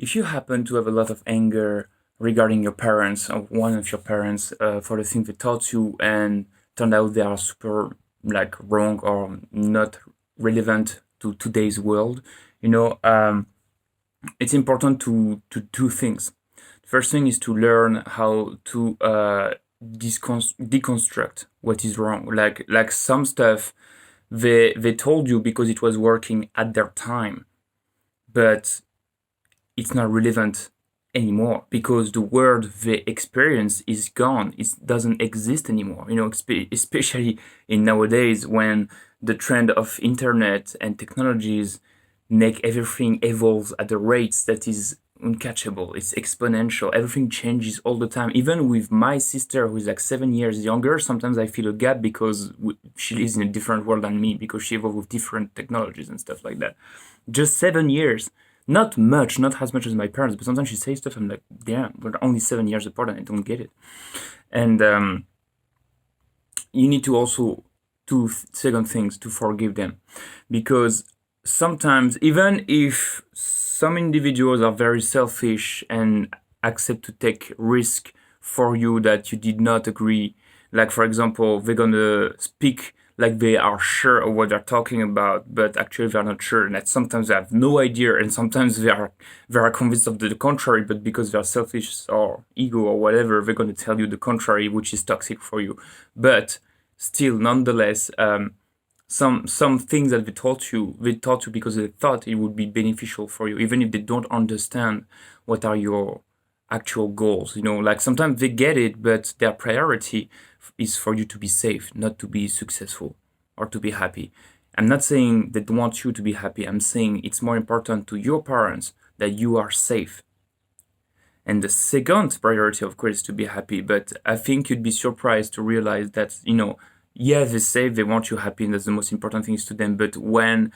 if you happen to have a lot of anger regarding your parents or one of your parents for the things they taught you and turned out they are super like wrong or not relevant to today's world, you know, it's important to do things. First thing is to learn how to deconstruct what is wrong. Like some stuff they told you because it was working at their time, but it's not relevant anymore because the world they experience is gone. It doesn't exist anymore. You know, especially in nowadays when the trend of internet and technologies make everything evolve at a rate that is uncatchable. It's exponential. Everything changes all the time. Even with my sister, who is like 7 years younger, sometimes I feel a gap because she lives in a different world than me because she evolved with different technologies and stuff like that. Just 7 years. Not much, not as much as my parents, but sometimes she says stuff I'm like, damn, we're only 7 years apart and I don't get it. And you need to also do second things to forgive them, because sometimes even if some individuals are very selfish and accept to take risk for you that you did not agree, like for example they're gonna speak like they are sure of what they're talking about, but actually they're not sure, and that sometimes they have no idea, and sometimes they are convinced of the contrary, but because they're selfish or ego or whatever, they're gonna tell you the contrary, which is toxic for you. But still, nonetheless, some things that they taught you because they thought it would be beneficial for you, even if they don't understand what are your actual goals. You know, like sometimes they get it, but their priority is for you to be safe, not to be successful or to be happy. I'm not saying they don't want you to be happy. I'm saying it's more important to your parents that you are safe. And the second priority, of course, is to be happy. But I think you'd be surprised to realize that, you know, yeah, they say they want you happy and that's the most important things to them. But when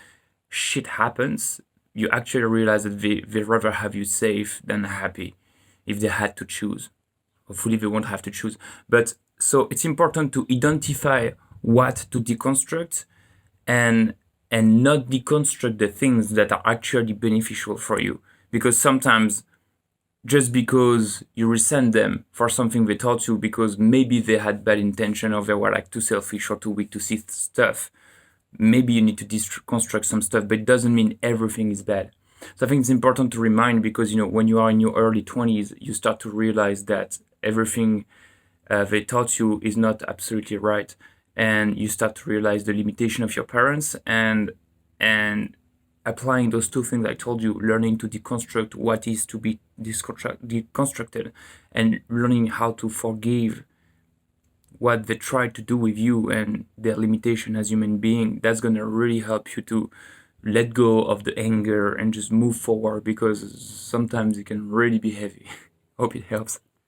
shit happens, you actually realize that they rather have you safe than happy if they had to choose. Hopefully, they won't have to choose. But so it's important to identify what to deconstruct and not deconstruct the things that are actually beneficial for you. Because sometimes just because you resent them for something they taught you because maybe they had bad intention or they were like too selfish or too weak to see stuff, maybe you need to deconstruct some stuff, but it doesn't mean everything is bad. So I think it's important to remind, because you know when you are in your early 20s, you start to realize that everything they taught you is not absolutely right, and you start to realize the limitation of your parents, and applying those two things I told you, learning to deconstruct what is to be deconstructed, and learning how to forgive what they tried to do with you and their limitation as human being, that's gonna really help you to let go of the anger and just move forward, because sometimes it can really be heavy. Hope it helps.